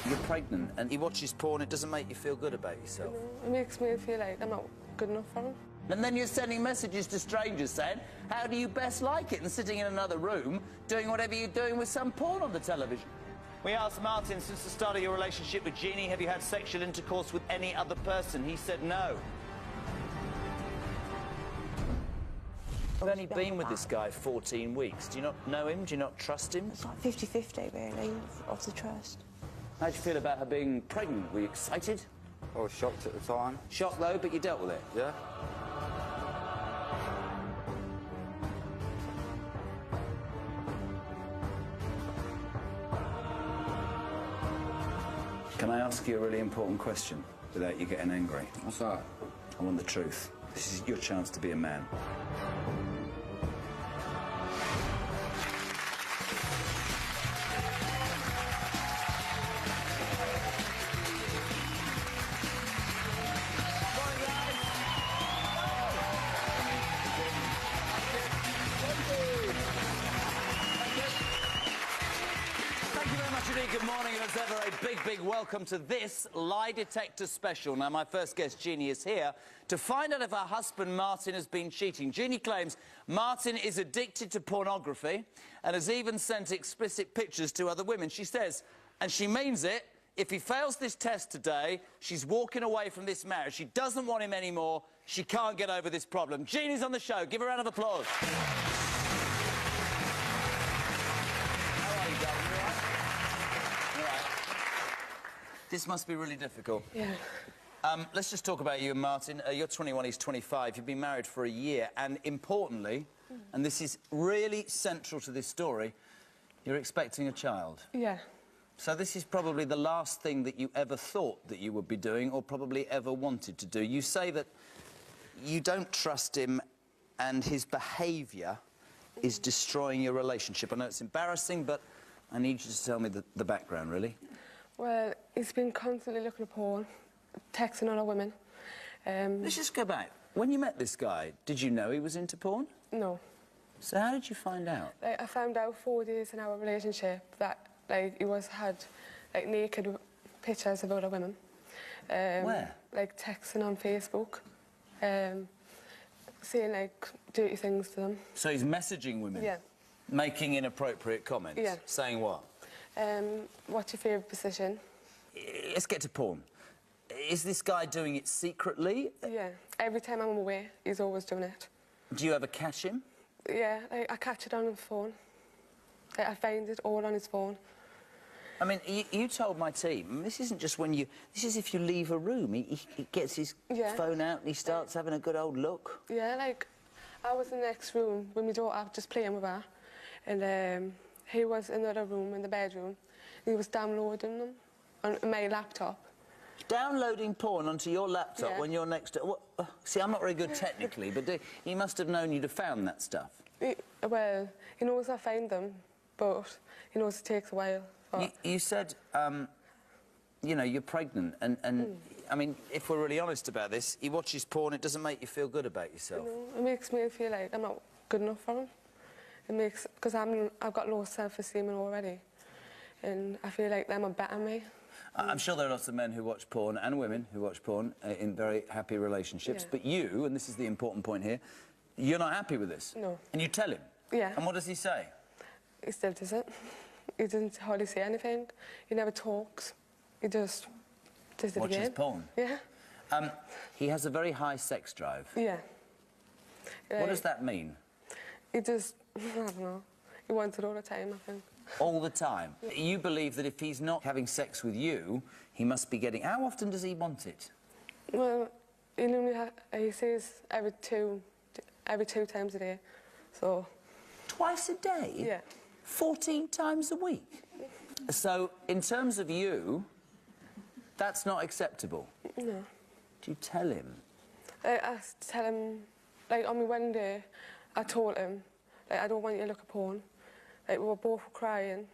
You're pregnant and he watches porn, it doesn't make you feel good about yourself. It makes me feel like I'm not good enough for him. And then you're sending messages to strangers saying, how do you best like it? And sitting in another room, doing whatever you're doing with some porn on the television. We asked Martin, since the start of your relationship with Jeannie, have you had sexual intercourse with any other person? He said no. You've only been with this guy 14 weeks. Do you not know him? Do you not trust him? It's like 50-50, really, of the trust. How do you feel about her being pregnant? Were you excited? I was shocked at the time. Shocked, though, but you dealt with it? Yeah. Can I ask you a really important question without you getting angry? What's that? I want the truth. This is your chance to be a man. Good morning, and as ever, a big welcome to this lie detector special. Now, my first guest, Jeannie, is here to find out if her husband, Martin, has been cheating. Jeannie claims Martin is addicted to pornography and has even sent explicit pictures to other women. She says, and she means it, if he fails this test today, she's walking away from this marriage. She doesn't want him anymore. She can't get over this problem. Jeannie's on the show. Give her a round of applause. This must be really difficult. Yeah. Let's just talk about you and Martin. You're 21, he's 25. You've been married for a year, and importantly, and this is really central to this story, you're expecting a child. Yeah. So this is probably the last thing that you ever thought that you would be doing, or probably ever wanted to do. You say that you don't trust him, and his behaviour is destroying your relationship. I know it's embarrassing, but I need you to tell me the background, really. Well, he's been constantly looking at porn, texting other women. Let's just go back. When you met this guy, did you know he was into porn? No. So how did you find out? Like, I found out 4 days in our relationship that, like, he had, like, naked pictures of other women. Where? Like, texting on Facebook, saying, like, dirty things to them. So he's messaging women? Yeah. Making inappropriate comments? Yeah. Saying what? What's your favourite position? Let's get to porn. Is this guy doing it secretly? Yeah. Every time I'm away, he's always doing it. Do you ever catch him? Yeah, like, I catch it on his phone. Like, I find it all on his phone. I mean, you told my team, this isn't just when you... This is if you leave a room. He gets his phone out and he starts having a good old look. Yeah, like, I was in the next room with my daughter, just playing with her, and he was in another room, in the bedroom. He was downloading them on my laptop. Downloading porn onto your laptop when you're next to... see, I'm not very good technically, but he must have known you'd have found that stuff. Well, he knows I find them, but he knows it takes a while. You said, you know, you're pregnant, and I mean, if we're really honest about this, he watches porn, it doesn't make you feel good about yourself. It makes me feel like I'm not good enough for him. It makes... Because I've got low self-esteem already, and I feel like them are better than me. I'm sure there are lots of men who watch porn, and women who watch porn, in very happy relationships, but you, and this is the important point here, you're not happy with this? No. And you tell him? Yeah. And what does he say? He still does it. He doesn't hardly say anything. He never talks. He just does it again. Watches porn? Yeah. He has a very high sex drive. Yeah. What does that mean? He just... I don't know. He wants it all the time, I think. All the time? Yeah. You believe that if he's not having sex with you, he must be getting... How often does he want it? Well, he normally he says every two times a day, so... Twice a day? Yeah. 14 times a week? So, in terms of you, that's not acceptable? No. Do you tell him? I tell him... Like, on my wedding day, I told him, like, I don't want you to look at porn. Like, we were both crying,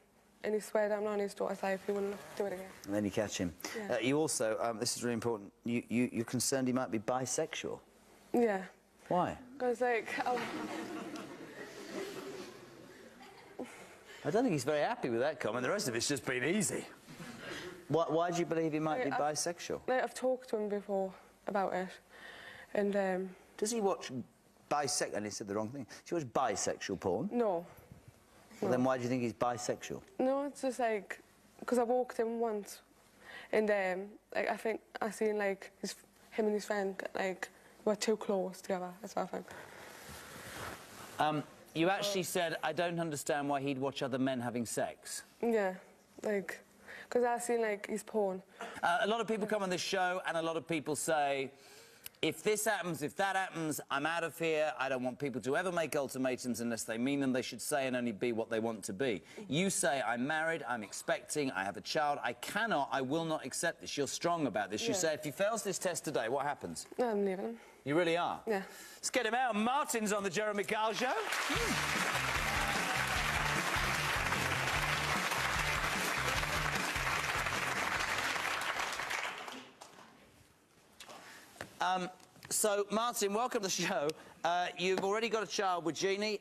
and he swore down on his daughter's life he wouldn't do it again. And then you catch him. Yeah. You also, this is really important, you're concerned he might be bisexual? Yeah. Why? Because, like... I don't think he's very happy with that comment. The rest of it's just been easy. Why do you believe he might be I've- bisexual? Like, I've talked to him before about it, and Does he watch bisexual... And he said the wrong thing. Does he watch bisexual porn? no. Well, then why do you think he's bisexual? No, it's just like, because I walked in once, and like, I think I seen like him and his friend like were too close together. That's what I think. You actually said, I don't understand why he'd watch other men having sex. Yeah, like, because I seen like his porn. A lot of people come on this show and a lot of people say, if this happens, if that happens, I'm out of here. I don't want people to ever make ultimatums unless they mean them. They should say and only be what they want to be. You say, I'm married, I'm expecting, I have a child. I will not accept this. You're strong about this. You say, if he fails this test today, what happens? No, I'm leaving him. You really are? Yeah. Let's get him out. Martin's on the Jeremy Kyle Show. So, Martin, welcome to the show. You've already got a child with Jeannie.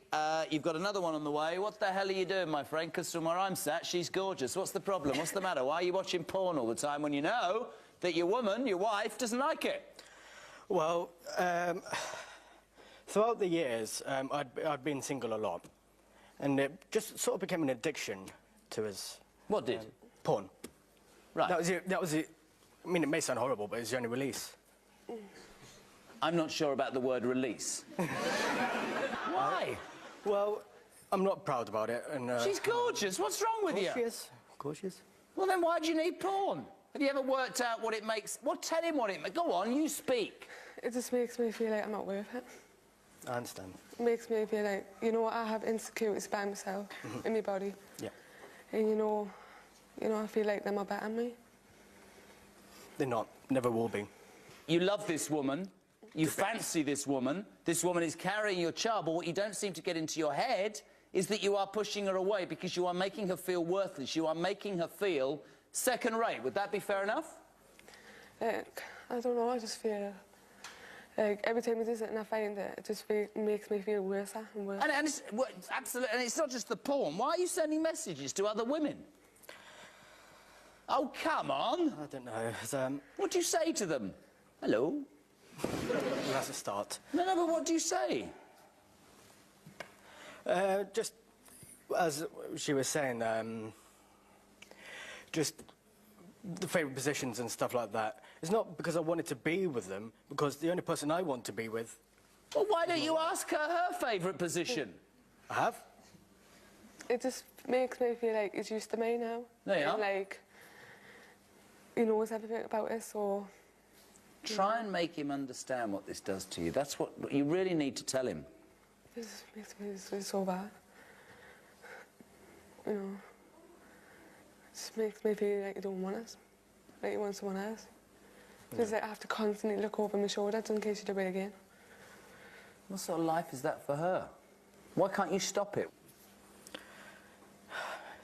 You've got another one on the way. What the hell are you doing, my friend? Because from where I'm sat, she's gorgeous. What's the problem? What's the matter? Why are you watching porn all the time when you know that your woman, your wife, doesn't like it? Well, throughout the years, I'd been single a lot, and it just sort of became an addiction to us. What did? Porn. Right. That was it. I mean, it may sound horrible, but it's the only release. I'm not sure about the word release. Why? Well, I'm not proud about it, and... She's gorgeous. What's wrong with you? She is. Of course she is. Well, then why do you need porn? Have you ever worked out what it makes? Well, tell him what it makes. Go on, you speak. It just makes me feel like I'm not worth it. I understand. It makes me feel like, you know, I have insecurities by myself in my body. Yeah. And you know, I feel like they're better than me. They're not. Never will be. You love this woman. You fancy this woman. This woman is carrying your child, but what you don't seem to get into your head is that you are pushing her away because you are making her feel worthless. You are making her feel second-rate. Would that be fair enough? Like, I don't know, I just feel... Like, every time he does it and I find it, it just makes me feel worse and worse. And it's, well, absolutely, and it's not just the porn. Why are you sending messages to other women? Oh, come on. I don't know. It's, What do you say to them? Hello? that's a start. No, but what do you say? Just as she was saying, just the favourite positions and stuff like that. It's not because I wanted to be with them, because the only person I want to be with... Well, why don't you ask her favourite position? I have. It just makes me feel like he's used to me now. There you are. And, like, he knows everything about us, so... Try and make him understand what this does to you. That's what you really need to tell him. It just makes me feel so bad. You know, it just makes me feel like you don't want us, like you want someone else. Because like, I have to constantly look over my shoulder just in case you do it again. What sort of life is that for her? Why can't you stop it?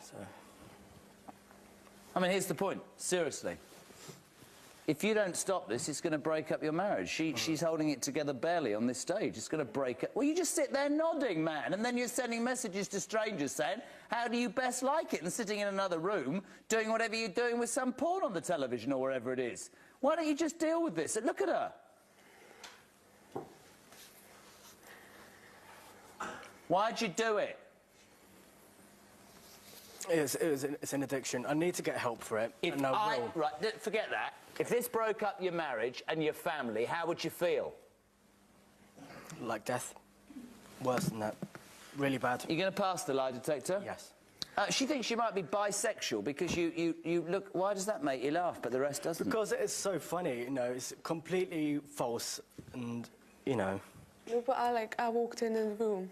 So... I mean, here's the point, seriously. If you don't stop this, it's going to break up your marriage. She's holding it together barely on this stage. It's going to break it. Well, you just sit there nodding, man, and then you're sending messages to strangers saying, how do you best like it? And sitting in another room, doing whatever you're doing with some porn on the television or wherever it is. Why don't you just deal with this? And look at her. Why'd you do it? It's an addiction. I need to get help for it, and I will. Right, forget that. If this broke up your marriage and your family, how would you feel? Like death. Worse than that. Really bad. You're going to pass the lie detector? Yes. She thinks you might be bisexual because you look... Why does that make you laugh, but the rest doesn't? Because it's so funny, you know, it's completely false, and, you know... No, but I walked in the room,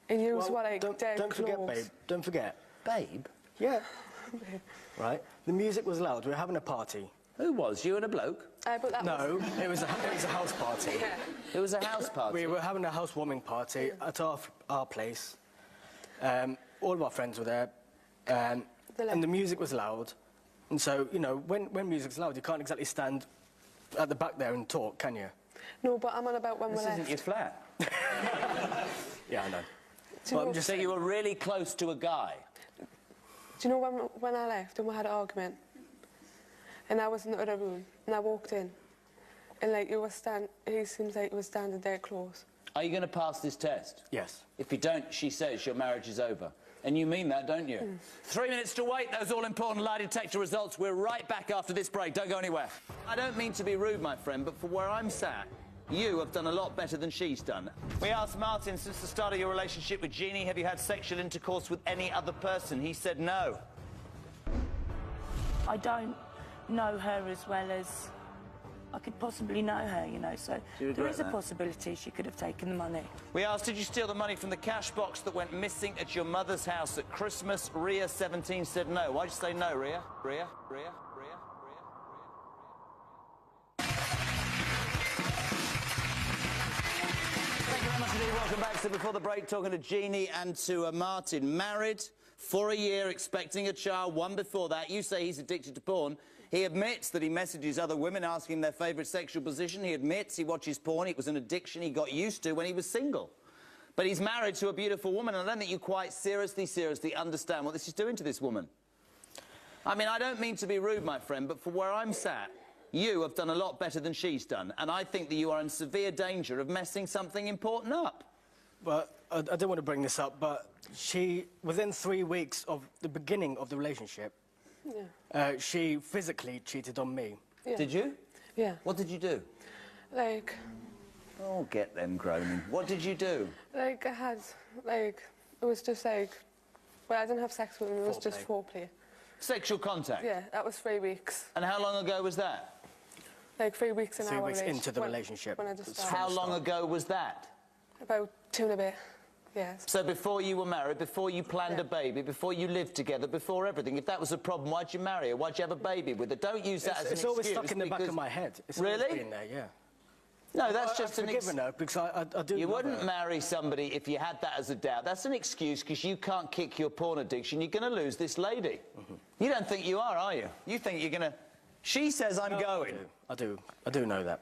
and you were like dead don't close. forget, babe. Don't forget. Babe? Yeah. Right? The music was loud. We were having a party. Who was? You and a bloke? But that No, it was a house party. Yeah. It was a house party? We were having a housewarming party at our place. All of our friends were there. And the music was loud. And so, you know, when music's loud, you can't exactly stand at the back there and talk, can you? No, but I'm on about when This we isn't left. your flat. Yeah, I know. Do you know, So you were really close to a guy? do you know when I left and we had an argument? and I was in the other room, and I walked in, and like he seems like he was standing there close. Are you going to pass this test? Yes. If you don't, she says your marriage is over. And you mean that, don't you? 3 minutes to wait. Those all-important lie detector results. We're right back after this break. Don't go anywhere. I don't mean to be rude, my friend, but for where I'm sat, you have done a lot better than she's done. We asked Martin, since the start of your relationship with Jeannie, have you had sexual intercourse with any other person? He said no. I don't know her as well as I could possibly know her, you know, so there is a possibility she could have taken the money. We asked, did you steal the money from the cash box that went missing at your mother's house at Christmas? Ria, 17, said no. Why'd you say no, Ria? Ria? Thank you very much indeed. Welcome back. So before the break, talking to Jeannie and to Martin. Married for a year, expecting a child, one before that. You say he's addicted to porn. He admits that he messages other women asking their favourite sexual position. He admits he watches porn. It was an addiction he got used to when he was single. But he's married to a beautiful woman, and I don't think you quite seriously understand what this is doing to this woman. I mean, I don't mean to be rude, my friend, but for where I'm sat, you have done a lot better than she's done, and I think that you are in severe danger of messing something important up. But I don't want to bring this up, but she, within 3 weeks of the beginning of the relationship, she physically cheated on me. Yeah. Did you? Yeah. What did you do? Like... Oh, get them groaning. What did you do? Like, I had, like... It was just like... Well, I didn't have sex with him, it was just foreplay. Sexual contact? Yeah, that was 3 weeks. And how long ago was that? Like 3 weeks in our 3 weeks into the relationship. When I just started. How long ago was that? About 2 and a bit, yes. So before you were married, before you planned a baby, before you lived together, before everything, if that was a problem, why'd you marry her? Why'd you have a baby with her? Don't use that as an excuse. It's always stuck in the back of my head. It's always been there, yeah. No, that's just an excuse. Her because I do. You wouldn't marry somebody if you had that as a doubt. That's an excuse because you can't kick your porn addiction. You're going to lose this lady. You don't think you are you? You think you're going to... She says I'm going. I do know that.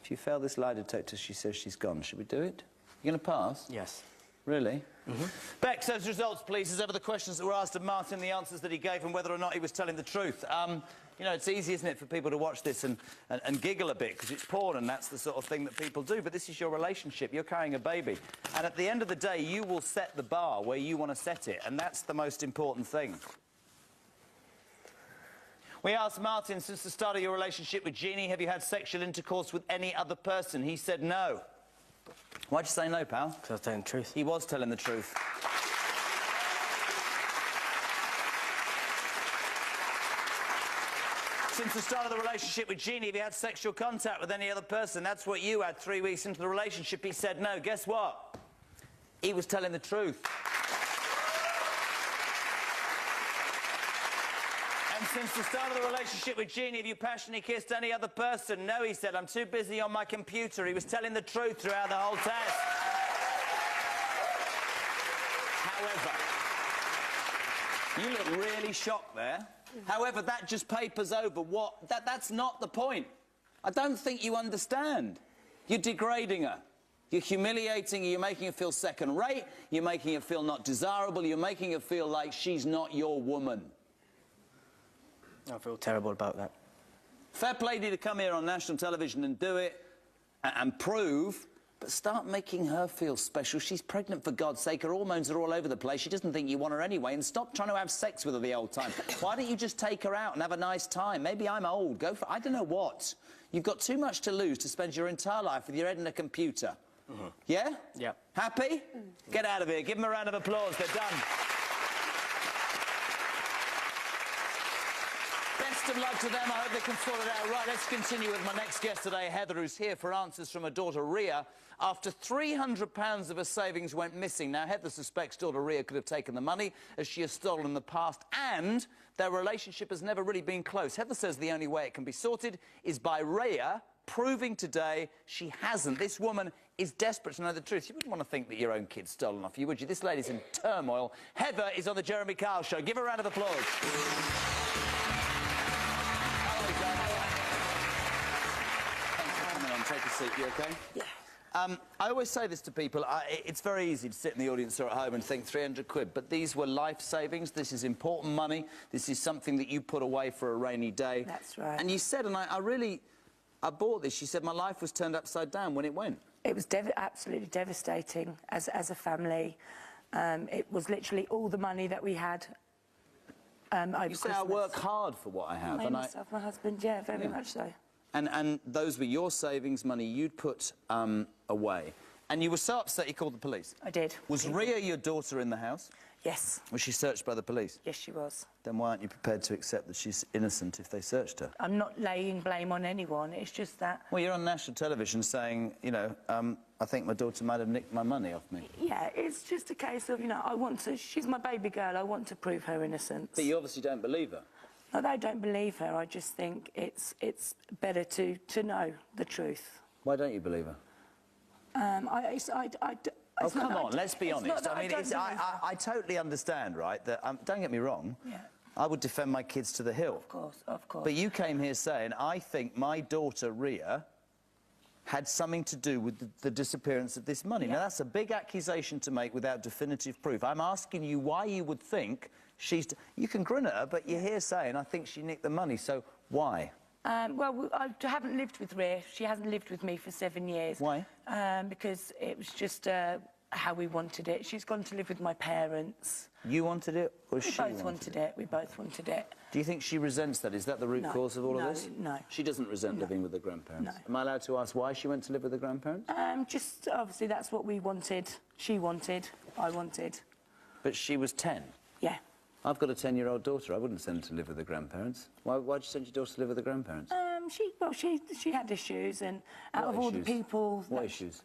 If you fail this lie detector, she says she's gone. Should we do it? You going to pass? Yes. Really? Bex, those results, please. As ever, the questions that were asked of Martin, the answers that he gave, and whether or not he was telling the truth. You know, it's easy, isn't it, for people to watch this and giggle a bit, because it's porn and that's the sort of thing that people do. But this is your relationship. You're carrying a baby. And at the end of the day, you will set the bar where you want to set it. And that's the most important thing. We asked Martin, since the start of your relationship with Jeannie, have you had sexual intercourse with any other person? He said no. Why'd you say no, pal? Because I was telling the truth. He was telling the truth. Since the start of the relationship with Jeannie, have you had sexual contact with any other person? That's what you had 3 weeks into the relationship. He said no. Guess what? He was telling the truth. And since the start of the relationship with Jeannie, have you passionately kissed any other person? No, he said. I'm too busy on my computer. He was telling the truth throughout the whole test. However, you look really shocked there. However, that just papers over what... That's not the point. I don't think you understand. You're degrading her. You're humiliating her. You're making her feel second-rate. You're making her feel not desirable. You're making her feel like she's not your woman. I feel terrible about that. Fair play to you to come here on national television and do it and prove... But start making her feel special. She's pregnant, for God's sake. Her hormones are all over the place. She doesn't think you want her anyway. And stop trying to have sex with her the old time. Why don't you just take her out and have a nice time? Maybe I'm old. Go for... I don't know what. You've got too much to lose to spend your entire life with your head in a computer. Yeah? Yeah. Happy? Get out of here. Give them a round of applause. They're done. Best of luck to them. I hope they can sort it out. Right, let's continue with my next guest today, Heather, who's here for answers from her daughter, Ria, after £300 of her savings went missing. Now, Heather suspects daughter Ria could have taken the money, as she has stolen in the past, and their relationship has never really been close. Heather says the only way it can be sorted is by Ria proving today she hasn't. This woman is desperate to know the truth. You wouldn't want to think that your own kid's stolen off you, would you? This lady's in turmoil. Heather is on the Jeremy Kyle Show. Give her a round of applause. Take a seat, you okay? Yeah. I always say this to people. It's very easy to sit in the audience or at home and think 300 quid, but these were life savings. This is important money. This is something that you put away for a rainy day. That's right. And you said, and I bought this, you said my life was turned upside down when it went. It was absolutely devastating as a family. It was literally all the money that we had over You say Christmas. I work hard for what I have. Me, myself, my husband, yeah, very much so. And those were your savings money you'd put away. And you were so upset you called the police. I did. Was Ria, your daughter, in the house? Yes. Was she searched by the police? Yes, she was. Then why aren't you prepared to accept that she's innocent if they searched her? I'm not laying blame on anyone. It's just that... Well, you're on national television saying, you know, I think my daughter might have nicked my money off me. Yeah, it's just a case of, you know, I want to... She's my baby girl. I want to prove her innocence. But you obviously don't believe her. No, I don't believe her. I just think it's better to know the truth. Why don't you believe her? Oh, come on, let's be honest. I mean, I totally understand, right, that, don't get me wrong, yeah. I would defend my kids to the hill. Of course, of course. But you came here saying, I think my daughter, Ria, had something to do with the disappearance of this money. Yeah. Now, that's a big accusation to make without definitive proof. I'm asking you why you would think she's... You can grin at her, but you're here saying, I think she nicked the money, so why? Well, I haven't lived with Ria. She hasn't lived with me for 7 years. Why? Because it was just how we wanted it. She's gone to live with my parents. You wanted it, or she wanted it? We both wanted it. We both wanted it. Do you think she resents that? Is that the root cause of all of this? No. She doesn't resent living with the grandparents? No. Am I allowed to ask why she went to live with the grandparents? Just, obviously, that's what we wanted. She wanted. I wanted. But she was 10? Yeah. I've got a 10-year-old daughter. I wouldn't send her to live with the grandparents. Why'd you send your daughter to live with the grandparents? She had issues, and out What of all the issues? people... What issues?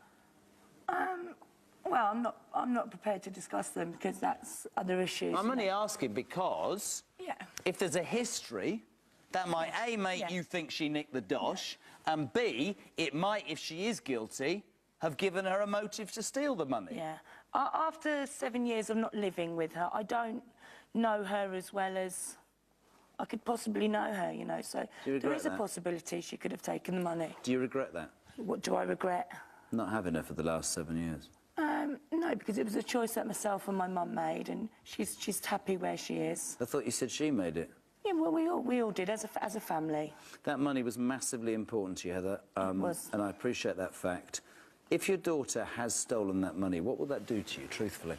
Well, I'm not prepared to discuss them because that's other issues. I'm only asking because Yeah. if there's a history, that might A, make you think she nicked the dosh, and B, it might, if she is guilty, have given her a motive to steal the money. Yeah. After 7 years of not living with her, I don't know her as well as I could possibly know her, you know, so there is a possibility she could have taken the money. Do you regret that? What do I regret? Not having her for the last 7 years. No, because it was a choice that myself and my mum made, and she's happy where she is. I thought you said she made it. Yeah, well, we all did as a family. That money was massively important to you, Heather. It was. And I appreciate that fact. If your daughter has stolen that money, what will that do to you, truthfully?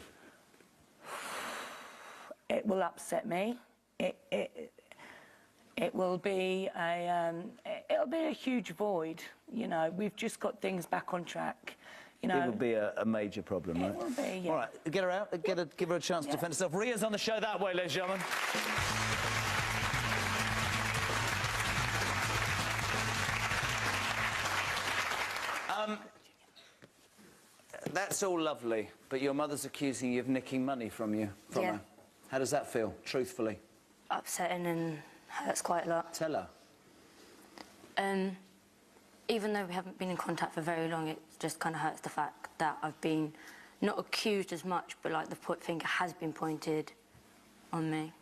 It will upset me. It will be it'll be a huge void. You know, we've just got things back on track. You know, It would be a major problem, right? It will be, yeah. All right, get her out. Give her a chance to defend herself. Ria's on the show that way, ladies and gentlemen. That's all lovely, but your mother's accusing you of nicking money from her. How does that feel, truthfully? Upsetting and hurts quite a lot. Tell her. Even though we haven't been in contact for very long, it just kind of hurts the fact that I've been not accused as much, but like the finger has been pointed on me.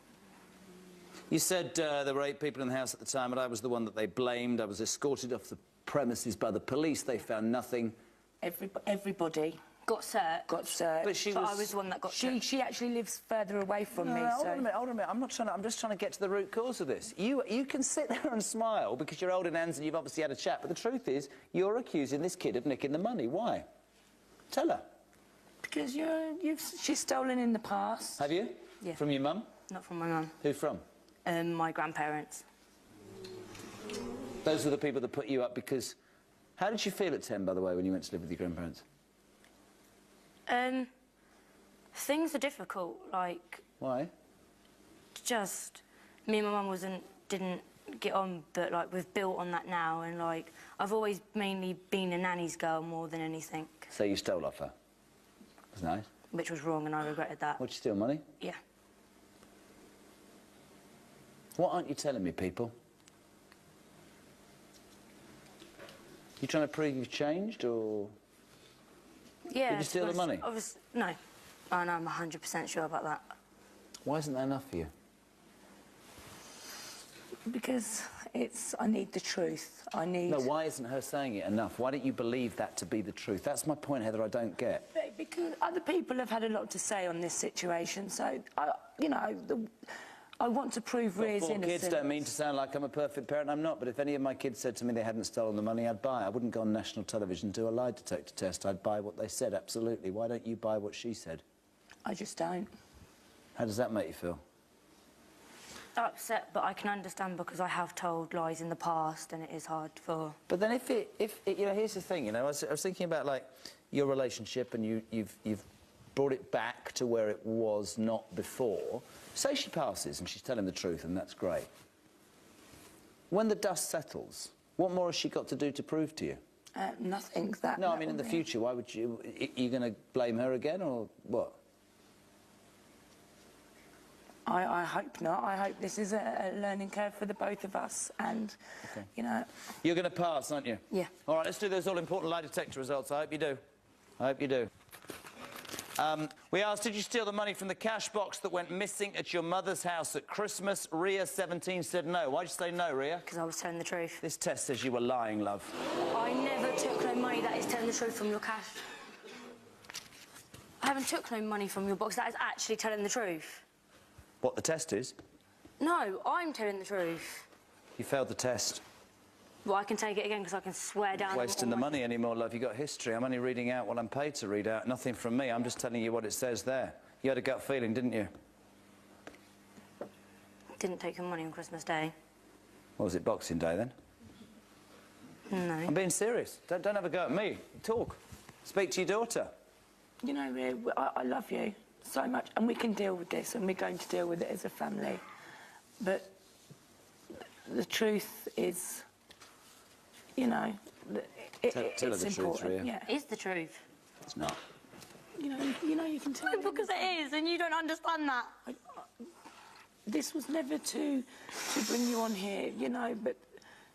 You said there were 8 people in the house at the time, and I was the one that they blamed. I was escorted off the premises by the police. They found nothing. Everybody Got searched. got searched. But I was the one that got searched. She actually lives further away from me. Hold So on a minute. I'm just trying to get to the root cause of this. You can sit there and smile because you're holding hands and you've obviously had a chat, but the truth is you're accusing this kid of nicking the money. Why? Tell her. because she's stolen in the past. Have you? Yeah. From your mum? Not from my mum. Who from? My grandparents. Those are the people that put you up because... How did you feel at 10, by the way, when you went to live with your grandparents? Things are difficult, like... Why? Just... Me and my mum didn't get on, but, like, we've built on that now, and, like, I've always mainly been a nanny's girl more than anything. So you stole off her? That's nice. Which was wrong, and I regretted that. What'd you steal, money? Yeah. What aren't you telling me, people? You trying to prove you've changed, or...? Yeah. Did you steal the money? No. And I'm 100% sure about that. Why isn't that enough for you? Because I need the truth. I need... No, why isn't her saying it enough? Why don't you believe that to be the truth? That's my point, Heather, I don't get. Because other people have had a lot to say on this situation, so, you know, I want to prove Rhea's innocence. Kids don't mean to sound like I'm a perfect parent. I'm not, but if any of my kids said to me they hadn't stolen the money, I'd buy it. I wouldn't go on national television and do a lie detector test. I'd buy what they said, absolutely. Why don't you buy what she said? I just don't. How does that make you feel? Upset, but I can understand because I have told lies in the past and it is hard for... But then if it you know, here's the thing, you know, I was thinking about, like, your relationship and you've brought it back to where it was not before. Say she passes and she's telling the truth, and that's great. When the dust settles, what more has she got to do to prove to you? Nothing. No, I mean, in the future, why would you... Are you going to blame her again, or what? I hope not. I hope this is a learning curve for the both of us, and, you know... You're going to pass, aren't you? Yeah. All right, let's do those all-important lie detector results. I hope you do. I hope you do. We asked, did you steal the money from the cash box that went missing at your mother's house at Christmas? Ria, 17, said no. Why'd you say no, Ria? Because I was telling the truth. This test says you were lying, love. I never took no money. That is telling the truth from your cash. I haven't took no money from your box. That is actually telling the truth. What the test is? No, I'm telling the truth. You failed the test. Well, I can take it again because I can swear down... Not wasting the money anymore, love. You got history. I'm only reading out what I'm paid to read out. Nothing from me. I'm just telling you what it says there. You had a gut feeling, didn't you? Didn't take your money on Christmas Day. What was it, Boxing Day, then? No. I'm being serious. Don't have a go at me. Talk. Speak to your daughter. You know, Rhea, I love you so much, and we can deal with this, and we're going to deal with it as a family. But the truth is... You know, it's tell her the important. truth, Ria. Yeah. It's the truth. It's not. You know, you can tell. Because it is, and you don't understand that. This was never to bring you on here, you know, but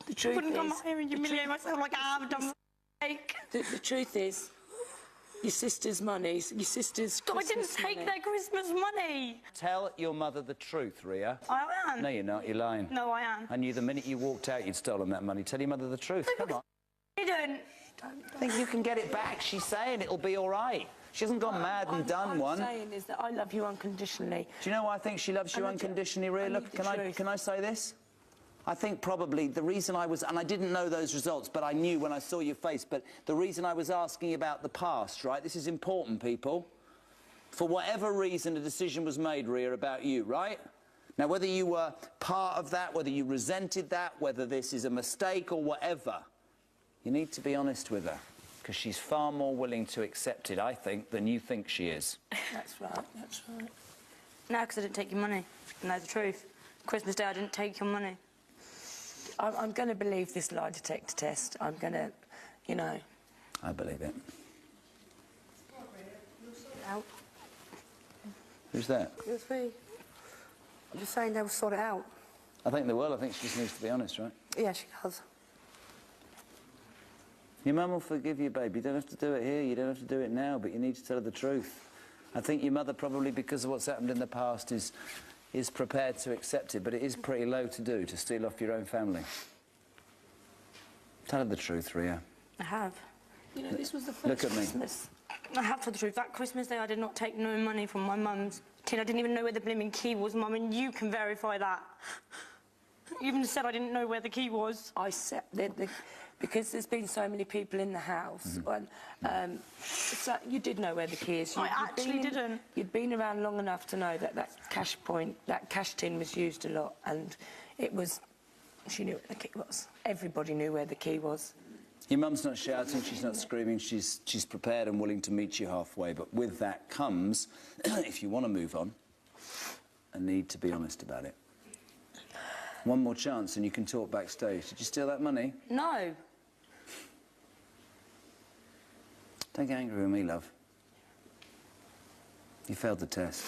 the truth is... I wouldn't come here and humiliate myself like I have done. The truth is, your sister's money, your sister's I didn't Christmas take money. their Christmas money. Tell your mother the truth, Ria. I am. No, you're not. You're lying. No, I am. I knew the minute you walked out you'd stolen that money. Tell your mother the truth. Come on. I didn't. I think you can get it back. She's saying it'll be all right. She hasn't gone mad and done one. What I'm saying is that I love you unconditionally. Do you know why I think she loves you unconditionally, Ria? Look, can I say this? I think probably the reason I was... And I didn't know those results, but I knew when I saw your face. But the reason I was asking about the past, right? This is important, people. For whatever reason, a decision was made, Ria, about you, right? Now, whether you were part of that, whether you resented that, whether this is a mistake or whatever, you need to be honest with her, because she's far more willing to accept it, I think, than you think she is. That's right, that's right. No, because I didn't take your money. And that's the truth. Christmas Day, I didn't take your money. I'm going to believe this lie detector test. I'm going to, you know... I believe it. Out. Who's that? It's me. I'm just saying they'll sort it out. I think they will. I think she just needs to be honest, right? Yeah, she does. Your mum will forgive you, babe. You don't have to do it here. You don't have to do it now, but you need to tell her the truth. I think your mother probably, because of what's happened in the past, is prepared to accept it, but it is pretty low to do, to steal off your own family. Tell her the truth, Ria. I have. You know, this was the first Look at me. Christmas. I have told the truth. That Christmas Day, I did not take no money from my mum's tin. I didn't even know where the blimmin' key was, Mum, and you can verify that. You even said I didn't know where the key was. I said... Because there's been so many people in the house, so you did know where the key is. I actually didn't. You'd been around long enough to know that that cash tin was used a lot, and it was... She knew where the key was. Everybody knew where the key was. Your mum's not shouting, she's not screaming, she's prepared and willing to meet you halfway, but with that comes, if you want to move on, a need to be honest about it. One more chance and you can talk backstage. Did you steal that money? No. Don't get angry with me, love. You failed the test.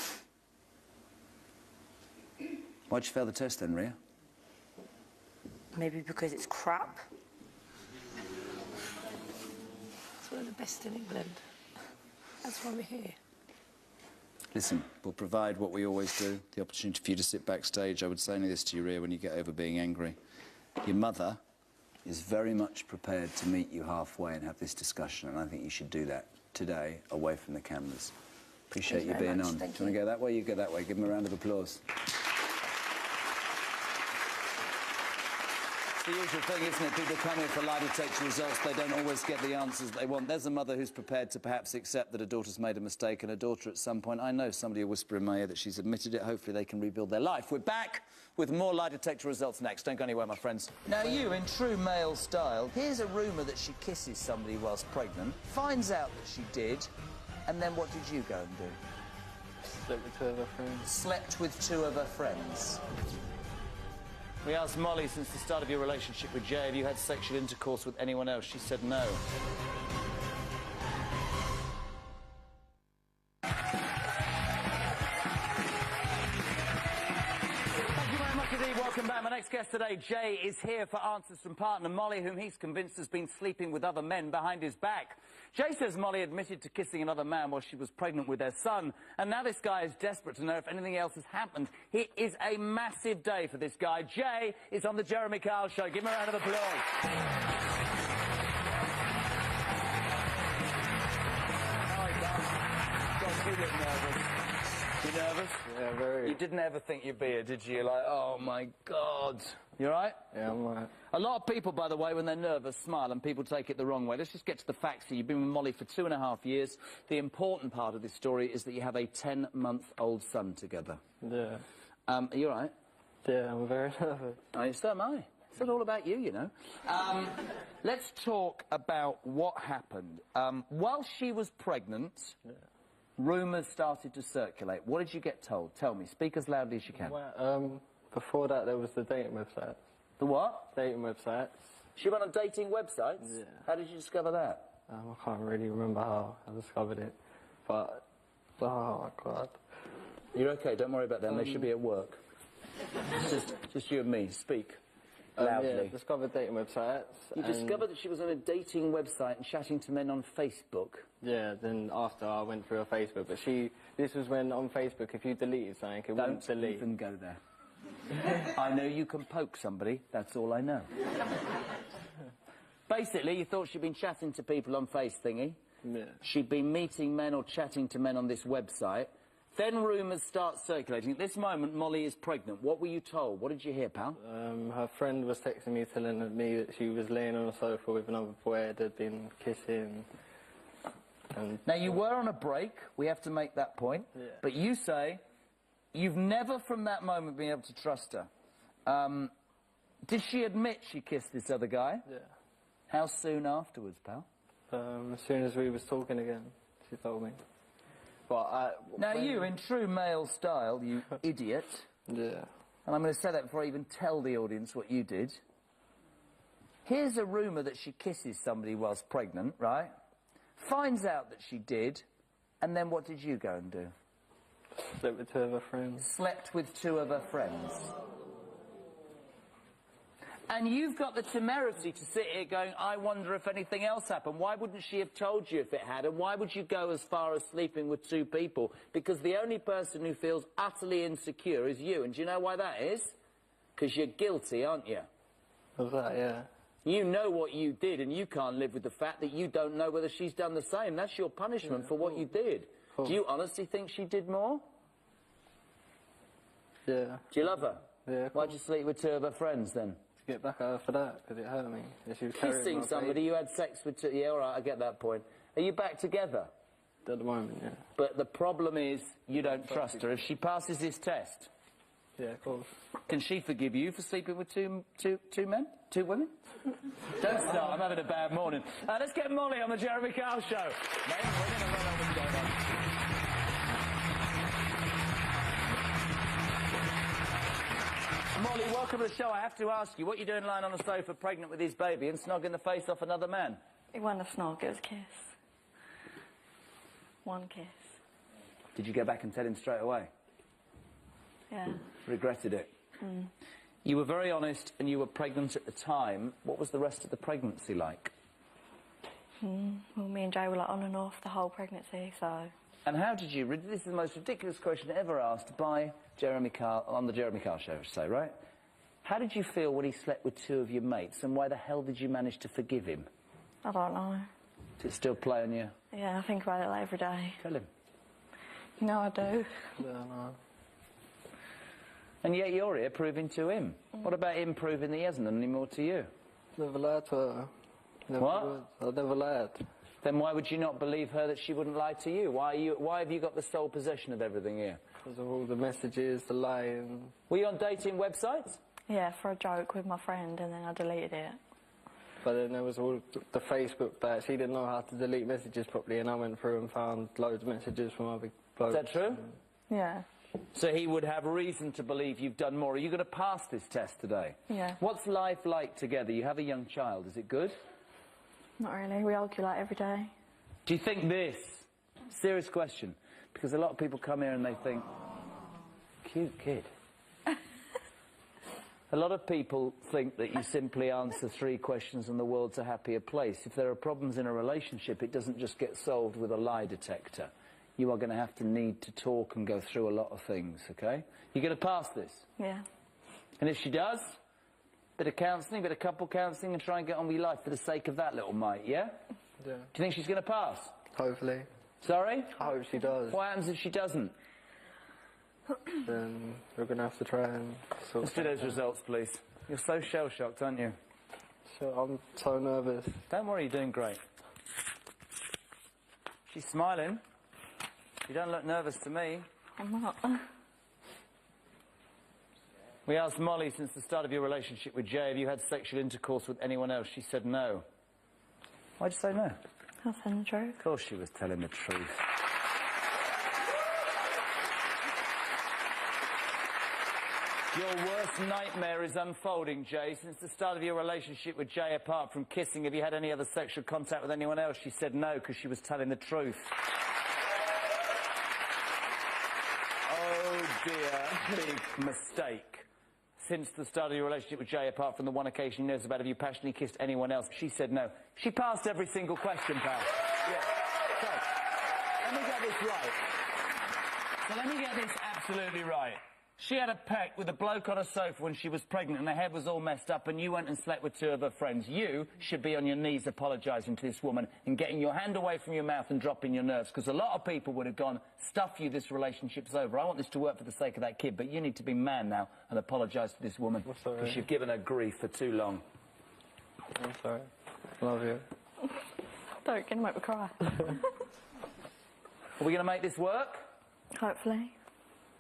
Why'd you fail the test then, Ria? Maybe because it's crap. It's one of the best in England. That's why we're here. Listen, we'll provide what we always do, the opportunity for you to sit backstage. I would say only this to your ear when you get over being angry. Your mother is very much prepared to meet you halfway and have this discussion, and I think you should do that today, away from the cameras. Appreciate you being on. Do you want to go that way? You go that way. Give them a round of applause. It's the usual thing, isn't it? People come here for lie detector results. They don't always get the answers they want. There's a mother who's prepared to perhaps accept that her daughter's made a mistake, and her daughter at some point, I know somebody will whisper in my ear that she's admitted it. Hopefully they can rebuild their life. We're back with more lie detector results next. Don't go anywhere, my friends. Now, you, in true male style, here's a rumour that she kisses somebody whilst pregnant, finds out that she did, and then what did you go and do? Slept with 2 of her friends. Slept with 2 of her friends. We asked Molly, since the start of your relationship with Jay, have you had sexual intercourse with anyone else? She said no. Welcome back. My next guest today, Jay, is here for answers from partner Molly, whom he's convinced has been sleeping with other men behind his back. Jay says Molly admitted to kissing another man while she was pregnant with their son, and now this guy is desperate to know if anything else has happened. It is a massive day for this guy. Jay is on the Jeremy Kyle Show. Give him a round of applause. God, you look nervous. You nervous? Yeah, very. You didn't ever think you'd be here, did you? Like, oh, my God. You all right? Yeah, I'm all right. A lot of people, by the way, when they're nervous, smile, and people take it the wrong way. Let's just get to the facts here. You've been with Molly for 2.5 years. The important part of this story is that you have a 10-month-old son together. Yeah. Are you all right? Yeah, I'm very nervous. Oh, so am I. It's not all about you, you know. Let's talk about what happened. While she was pregnant... Yeah. Rumours started to circulate. What did you get told? Tell me. Speak as loudly as you can. Well, before that, there was the dating websites. The what? Dating websites. She went on dating websites? Yeah. How did you discover that? I can't really remember how I discovered it, but... Oh, my God. You're OK. Don't worry about them. They should be at work. just you and me. Speak. Loudly. Yeah, discovered dating websites. You discovered that she was on a dating website and chatting to men on Facebook? Yeah, then after I went through her Facebook, but this was when on Facebook, if you deleted something, it wouldn't delete. Don't even go there. I know you can poke somebody, that's all I know. Basically, you thought she'd been chatting to people on Face thingy. Yeah. She'd been meeting men or chatting to men on this website. Then rumours start circulating. At this moment, Molly is pregnant. What were you told? What did you hear, pal? Her friend was texting me, telling me that she was laying on a sofa with another boy, they'd been kissing. And now, you were on a break. We have to make that point. Yeah. But you say you've never, from that moment, been able to trust her. Did she admit she kissed this other guy? Yeah. How soon afterwards, pal? As soon as we was talking again, she told me. But now, you, in true male style, you idiot. Yeah. And I'm going to say that before I even tell the audience what you did. Here's a rumour that she kisses somebody whilst pregnant, right? Finds out that she did, and then what did you go and do? Slept with 2 of her friends. Slept with 2 of her friends. And you've got the temerity to sit here going, I wonder if anything else happened. Why wouldn't she have told you if it had? And why would you go as far as sleeping with 2 people? Because the only person who feels utterly insecure is you. And do you know why that is? Because you're guilty, aren't you? Was that, yeah. You know what you did, and you can't live with the fact that you don't know whether she's done the same. That's your punishment for what you did. Do you honestly think she did more? Yeah. Do you love her? Yeah. Why'd you sleep with 2 of her friends, then? Get back at her for that, because it hurt me. She was Kissing somebody, you had sex with 2... Yeah, all right, I get that point. Are you back together? At the moment, yeah. But the problem is, you don't trust her. If she passes this test... Yeah, of course. Can she forgive you for sleeping with two men? 2 women? Don't start, I'm having a bad morning. Let's get Molly on the Jeremy Kyle Show. Men, women, and what's going on. Molly, welcome to the show. I have to ask you, what are you doing lying on the sofa pregnant with his baby and snogging the face off another man? It wasn't a snog, it was a kiss. 1 kiss. Did you go back and tell him straight away? Yeah. Regretted it? Mm. You were very honest and you were pregnant at the time. What was the rest of the pregnancy like? Well, me and Jay were like on and off the whole pregnancy, so... And how did you... This is the most ridiculous question ever asked by Jeremy Kyle, on the Jeremy Kyle show, I should say, right? How did you feel when he slept with two of your mates, and why the hell did you manage to forgive him? I don't know. Does it still play on you? Yeah, I think about it like every day. Tell him. You know I do. Yeah, no. And yet you're here proving to him. What about him proving that he hasn't done any more to you? Never lied to her. Never What? would. I never lied. Then why would you not believe her that she wouldn't lie to you? Why have you got the sole possession of everything here? Because of all the messages, the lying. Were you on dating websites? Yeah, for a joke with my friend, and then I deleted it. But then there was all the Facebook that she didn't know how to delete messages properly, and I went through and found loads of messages from other blokes. Is that true? Yeah. So he would have reason to believe you've done more. Are you going to pass this test today? Yeah. What's life like together? You have a young child. Is it good? Not really. We argue like every day. Do you think this? Serious question. Because a lot of people come here and they think, cute kid. A lot of people think that you simply answer 3 questions and the world's a happier place. If there are problems in a relationship, it doesn't just get solved with a lie detector. You are going to have to need to talk and go through a lot of things, OK? You're going to pass this? Yeah. And if she does, bit of counselling, bit of couple counselling, and try and get on with your life for the sake of that little mite, yeah? Yeah. Do you think she's going to pass? Hopefully. Sorry? I hope she does. What happens if she doesn't? Then we're going to have to try and sort Let's do those results, please. You're so shell-shocked, aren't you? So I'm so nervous. Don't worry, you're doing great. She's smiling. You don't look nervous to me. I'm not. We asked Molly, since the start of your relationship with Jay, have you had sexual intercourse with anyone else? She said no. Why'd you say no? I'll tell the truth. Of course she was telling the truth. Your worst nightmare is unfolding, Jay. Since the start of your relationship with Jay, apart from kissing, have you had any other sexual contact with anyone else? She said no, because she was telling the truth. Oh dear, big mistake. Since the start of your relationship with Jay, apart from the one occasion you knows about, have you passionately kissed anyone else? She said no. She passed every single question, pal. Yeah. So, let me get this right. So let me get this absolutely right. She had a peck with a bloke on a sofa when she was pregnant and her head was all messed up, and you went and slept with 2 of her friends. You should be on your knees apologising to this woman and getting your hand away from your mouth and dropping your nerves, because a lot of people would have gone, stuff you, this relationship's over. I want this to work for the sake of that kid, but you need to be man now and apologise to this woman, because you've given her grief for too long. I'm sorry. Love you. Don't get make me cry. Are we going to make this work? Hopefully.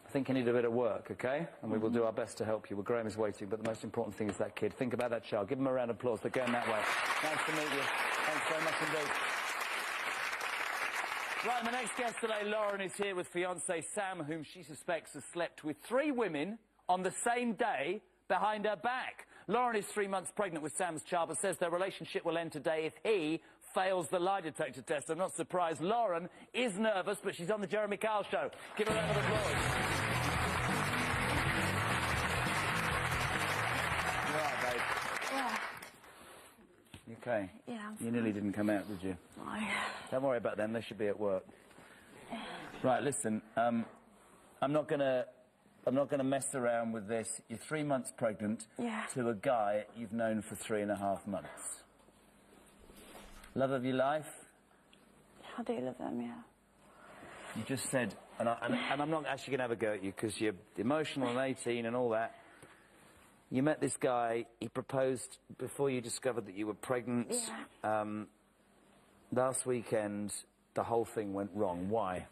I think you need a bit of work, OK? And we will do our best to help you. Well, Graham is waiting, but the most important thing is that kid. Think about that child. Give him a round of applause. They're going that way. Nice to meet you. Thanks very much indeed. Right, my next guest today, Lauren, is here with fiancé Sam, whom she suspects has slept with 3 women on the same day behind her back. Lauren is 3 months pregnant with Sam's child, but says their relationship will end today if he fails the lie detector test. I'm not surprised. Lauren is nervous, but she's on the Jeremy Kyle show. Give her a round of applause. You all right, babe? Yeah. You okay? Yeah, I'm You nearly didn't come out, did you? No. Don't worry about them. They should be at work. Right, listen. I'm not gonna mess around with this. You're 3 months pregnant to a guy you've known for 3.5 months. Love of your life? I do love them, yeah. You just said, and I'm not actually going to have a go at you because you're emotional and 18 and all that. You met this guy, he proposed before you discovered that you were pregnant. Yeah. Last weekend, the whole thing went wrong. Why?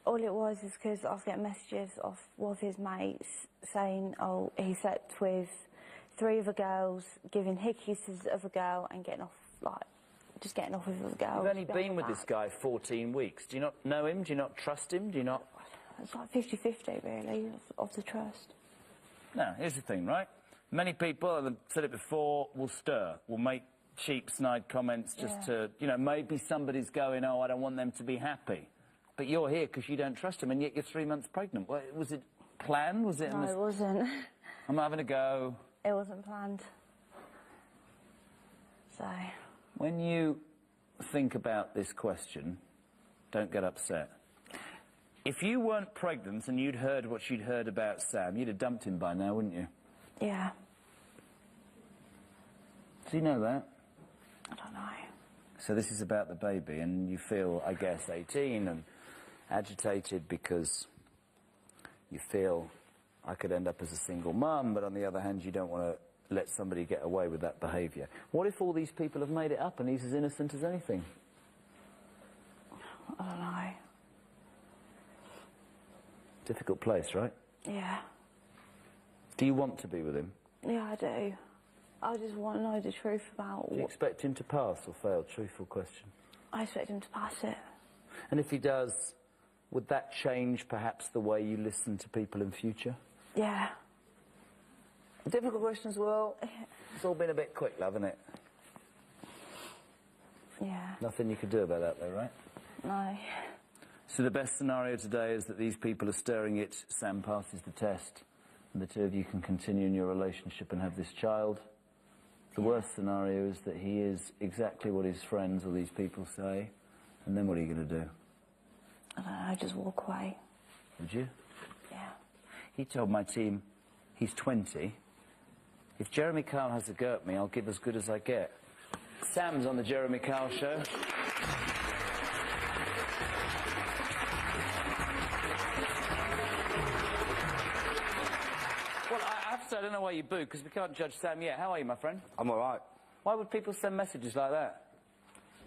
All it was is because I was getting messages off one of his mates saying, oh, he slept with 3 other girls, giving hickeys to the other girl and getting off, like, just getting off with other girls. You've only been with this guy 14 weeks. Do you not know him? Do you not trust him? Do you not... It's like 50-50, really, of the trust. Now, here's the thing, right? Many people, I've said it before, will stir, will make cheap, snide comments just to, you know, maybe somebody's going, oh, I don't want them to be happy. But you're here because you don't trust him, and yet you're 3 months pregnant. Was it planned? Was it... No, it wasn't. I'm having a go. It wasn't planned. So... When you think about this question, don't get upset. If you weren't pregnant and you'd heard what she'd heard about Sam, you'd have dumped him by now, wouldn't you? Yeah. Does he know that? I don't know. So this is about the baby, and you feel, I guess, 18 and agitated because you feel I could end up as a single mum, but on the other hand, you don't want to let somebody get away with that behaviour. What if all these people have made it up and he's as innocent as anything? I don't know. Difficult place, right? Yeah. Do you want to be with him? Yeah, I do. I just want to know the truth about Do you expect him to pass or fail? Truthful question. I expect him to pass it. And if he does, would that change perhaps the way you listen to people in future? Yeah. A difficult question as well. It's all been a bit quick, love, hasn't it? Yeah. Nothing you could do about that, though, right? No. So the best scenario today is that these people are stirring it, Sam passes the test, and the two of you can continue in your relationship and have this child. The worst scenario is that he is exactly what his friends or these people say, and then what are you going to do? I don't know, just walk away. Would you? Yeah. He told my team he's 20. If Jeremy Kyle has a go at me, I'll give as good as I get. Sam's on the Jeremy Kyle show. Well, I have to say, I don't know why you boo, because we can't judge Sam yet. How are you, my friend? I'm alright. Why would people send messages like that?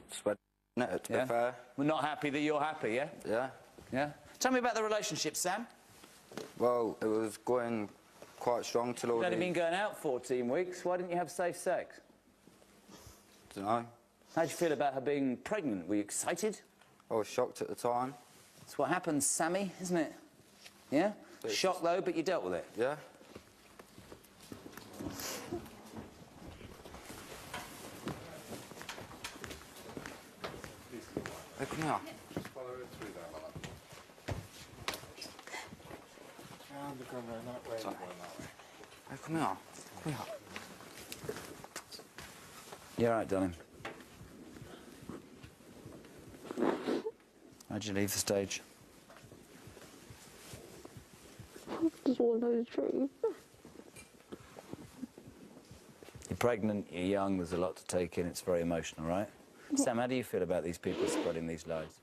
Just went it, to be fair. We're not happy that you're happy, yeah? Yeah. Yeah? Tell me about the relationship, Sam. Well, it was going quite strong till all You've the... only been going out 14 weeks. Why didn't you have safe sex? Dunno. How'd you feel about her being pregnant? Were you excited? I was shocked at the time. That's what happens, Sammy, isn't it? Yeah? Shocked, though, but you dealt with it. Yeah. Hey, come here. Follow it through there, my love. And they're going that way, Sorry. going that way. Hey, come here. Come here. You all right, darling? How'd you leave the stage? I just want to know the truth. You're pregnant, you're young, there's a lot to take in, it's very emotional, right? Sam, how do you feel about these people spreading these lies?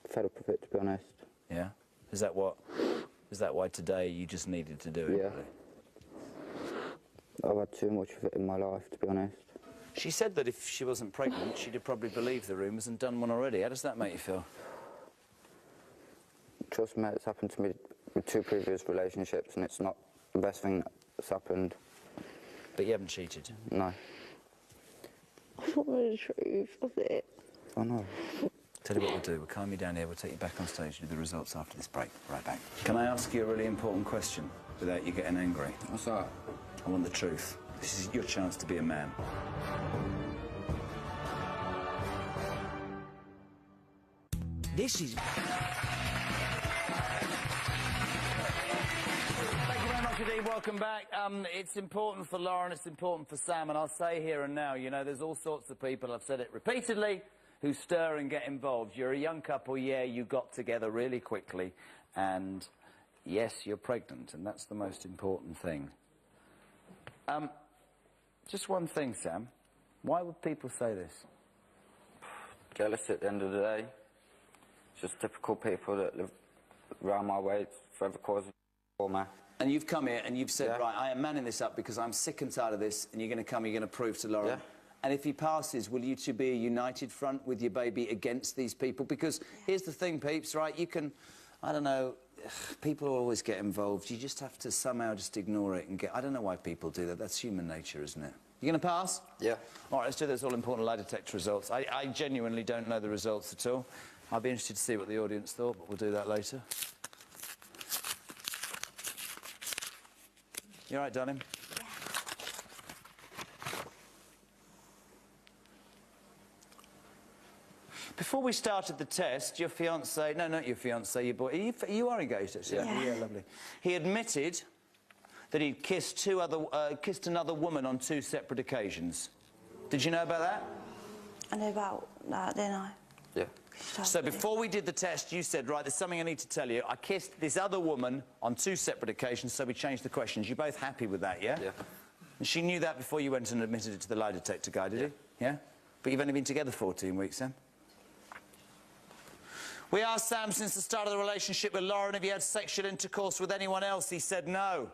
Fed up with it, to be honest. Yeah? Is that why today you just needed to do it? Yeah. Really? I've had too much of it in my life, to be honest. She said that if she wasn't pregnant, she'd have probably believed the rumours and done one already. How does that make you feel? Trust me, it's happened to me with 2 previous relationships, and it's not the best thing that's happened. But you haven't cheated? No. I want to know the truth of it. I know. Tell you what we'll do, we'll calm you down here, we'll take you back on stage and do the results after this break. Right back. Can I ask you a really important question without you getting angry? What's that? I want the truth. This is your chance to be a man. This is... Thank you very much indeed. Welcome back. It's important for Lauren, it's important for Sam, and I'll say here and now, you know, there's all sorts of people, I've said it repeatedly, who stir and get involved. You're a young couple, yeah, you got together really quickly, and yes, you're pregnant, and that's the most important thing. Just one thing, Sam. Why would people say this? Jealous at the end of the day. Just typical people that live around my way, forever causing trauma. And you've come here and you've said, right, I am manning this up because I'm sick and tired of this, and you're going to come, you're going to prove to Lauren. Yeah. And if he passes, will you two be a united front with your baby against these people? Because here's the thing, peeps, right? You can, I don't know, people always get involved. You just have to somehow just ignore it and get... I don't know why people do that. That's human nature, isn't it? You going to pass? Yeah. All right, let's do those all-important lie detector results. I genuinely don't know the results at all. I'll be interested to see what the audience thought, but we'll do that later. You all right, darling? Yeah. Before we started the test, your fiancé... No, not your fiancé, your boy... You are engaged, actually. Yeah. Yeah, lovely. He admitted that he'd kissed kissed another woman on 2 separate occasions. Did you know about that? I knew about that, didn't I? Yeah. So before we did the test, you said, right, there's something I need to tell you. I kissed this other woman on 2 separate occasions, so we changed the questions. You're both happy with that, yeah? Yeah. And she knew that before you went and admitted it to the lie detector guy, did he? Yeah? But you've only been together 14 weeks, Sam? We asked Sam since the start of the relationship with Lauren if he had sexual intercourse with anyone else. He said no.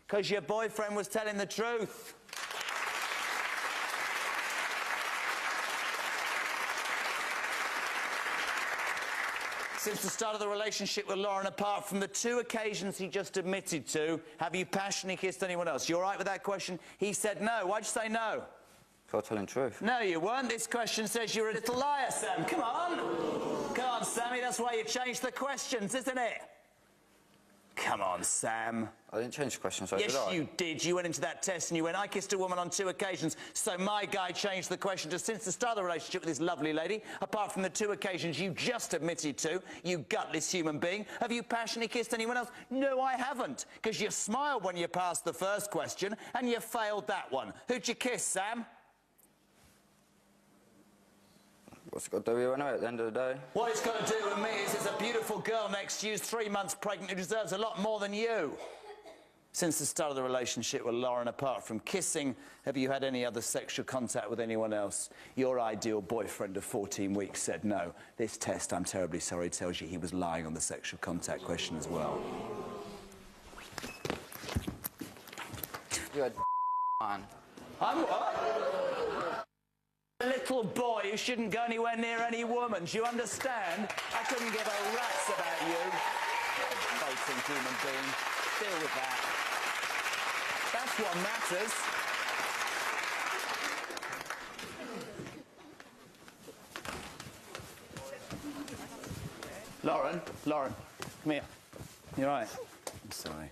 Because your boyfriend was telling the truth. Since the start of the relationship with Lauren, apart from the 2 occasions he just admitted to, have you passionately kissed anyone else? You all right with that question? He said no. Why'd you say no? For telling the truth. No, you weren't. This question says you're a little liar, Sam. Come on. Come on, Sammy. That's why you changed the questions, isn't it? Come on, Sam. I didn't change the question, so yes, did I? you did. You went into that test and you went, I kissed a woman on 2 occasions, so my guy changed the question to since the start of the relationship with this lovely lady, apart from the 2 occasions you just admitted to, you gutless human being, have you passionately kissed anyone else? No, I haven't, because you smiled when you passed the first question and you failed that one. Who'd you kiss, Sam? What's it got to do with you anyway at the end of the day? What it's got to do with me is there's a beautiful girl next to you who's 3 months pregnant who deserves a lot more than you. Since the start of the relationship with Lauren, apart from kissing, have you had any other sexual contact with anyone else? Your ideal boyfriend of 14 weeks said no. This test, I'm terribly sorry, tells you he was lying on the sexual contact question as well. You had man. I'm what? A little boy who shouldn't go anywhere near any woman. Do you understand? I couldn't give a rat's about you. Voting human being. Deal with that. That's what matters. Lauren, come here. You all right? I'm sorry.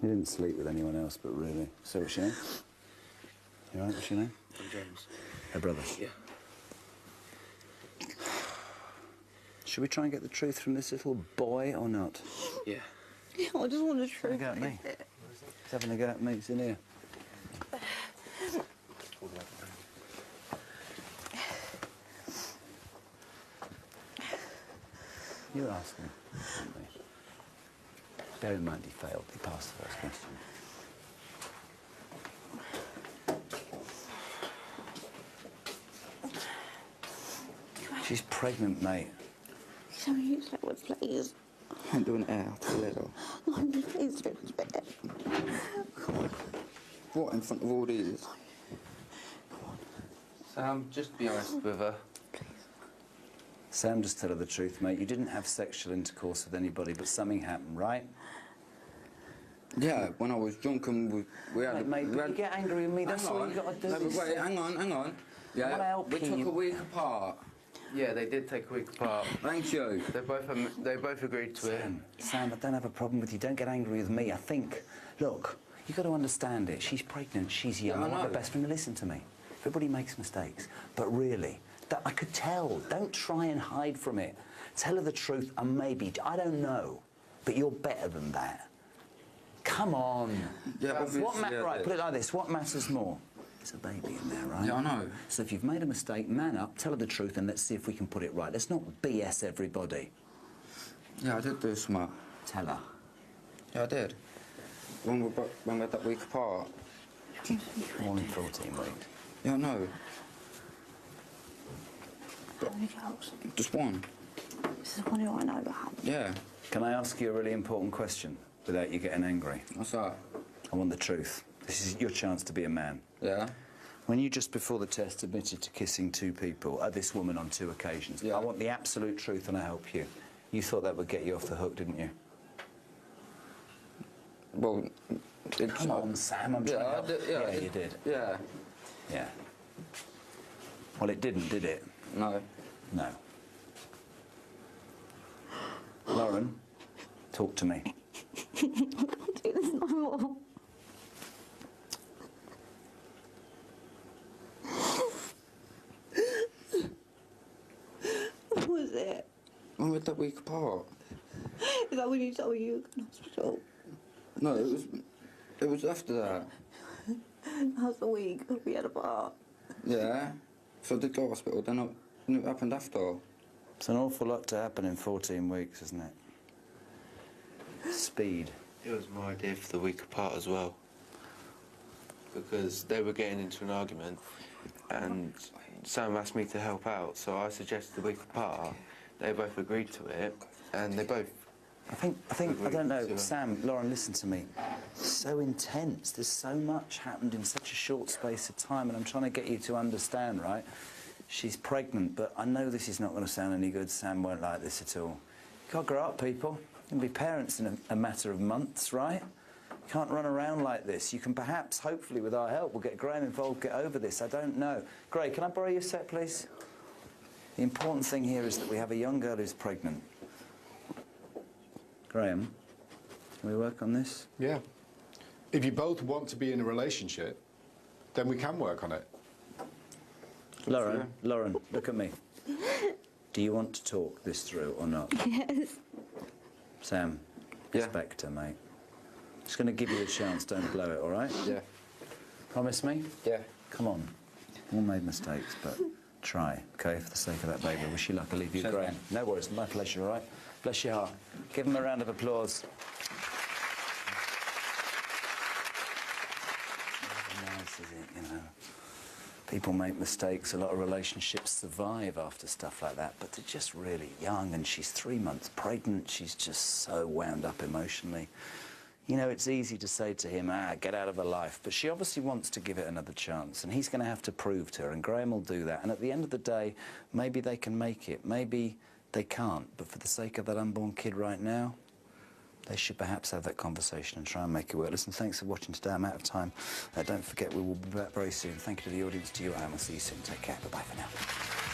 You didn't sleep with anyone else, but really. So what's your name? You all right? What's your name? James. Her brother? Yeah. Should we try and get the truth from this little boy or not? Yeah. Yeah, I just want the truth. Having a go at me. He's having a go at me. It's in here. You asked me, didn't we? Bear in mind he failed. He passed the first question. She's pregnant, mate. So you say what's please? I'm doing it out a little. I'm just please do it better. What, in front of all these? Sam, just be honest with her. Sam, just tell her the truth, mate. You didn't have sexual intercourse with anybody, but something happened, right? Yeah, when I was drunk and we had... Mate, you get angry with me, that's all you got to do. No, but wait, hang on. Yeah, we took a week apart. Yeah, they did take a week apart. Thank you. They both agreed to it. Sam, I don't have a problem with you. Don't get angry with me. I think, look, you got to understand it. She's pregnant. She's young. Yeah, I want know. the best friend to listen to me. Everybody makes mistakes, but really, that I could tell. Don't try and hide from it. Tell her the truth, and maybe I don't know, but you're better than that. Come on. Yeah, Right, put it like this. What matters more? There's a baby in there, right? Yeah, I know. So if you've made a mistake, man up, tell her the truth, and let's see if we can put it right. Let's not BS everybody. Yeah, I did do smart. Tell her. Yeah, I did. When we had that week apart. More than 14 weeks. Yeah, I know. How many girls? Just one. This is one who I know about. Yeah. Can I ask you a really important question without you getting angry? What's that? I want the truth. This is your chance to be a man. Yeah. When you just before the test admitted to kissing 2 people, this woman on 2 occasions, yeah. I want the absolute truth and I help you. You thought that would get you off the hook, didn't you? Well, come on, Sam, I'm trying to help. Yeah, you did. Yeah. Yeah. Well, it didn't, did it? No. No. Lauren, talk to me. I can't do this no more. What was it? When we had that week apart. Is that when you told me you were in hospital? No, it was after that. How's the week we had apart? Yeah. So I did go to hospital, then it happened after. It's an awful lot to happen in 14 weeks, isn't it? Speed. It was my idea for the week apart as well. Because they were getting into an argument and Sam asked me to help out, so I suggested the week apart. They both agreed to it, and they both... I don't know, Sam, Lauren, listen to me. It's so intense. There's so much happened in such a short space of time, and I'm trying to get you to understand, right? She's pregnant, but I know this is not going to sound any good. Sam won't like this at all. You can't grow up, people. You can be parents in a matter of months, right? You can't run around like this. You can perhaps, hopefully, with our help, we'll get Graham involved, get over this. I don't know. Gray, can I borrow your set, please? The important thing here is that we have a young girl who's pregnant. Graham, can we work on this? Yeah. If you both want to be in a relationship, then we can work on it. Lauren, look at me. Do you want to talk this through or not? Yes. Sam, respect her, mate. Just going to give you a chance, don't blow it, all right? Yeah. Promise me? Yeah. Come on. All made mistakes, but try, OK, for the sake of that baby. I wish you luck. I'll leave you, Graham. No worries, my pleasure, all right? Bless your heart. Give him a round of applause. Nice, is it, you know? People make mistakes. A lot of relationships survive after stuff like that, but they're just really young, and she's 3 months pregnant. She's just so wound up emotionally. You know, it's easy to say to him, get out of her life, but she obviously wants to give it another chance, and he's going to have to prove to her, and Graham will do that. And at the end of the day, maybe they can make it. Maybe they can't, but for the sake of that unborn kid right now, they should perhaps have that conversation and try and make it work. Listen, thanks for watching today. I'm out of time. Don't forget, we will be back very soon. Thank you to the audience, to you, and we'll see you soon. Take care. Bye-bye for now.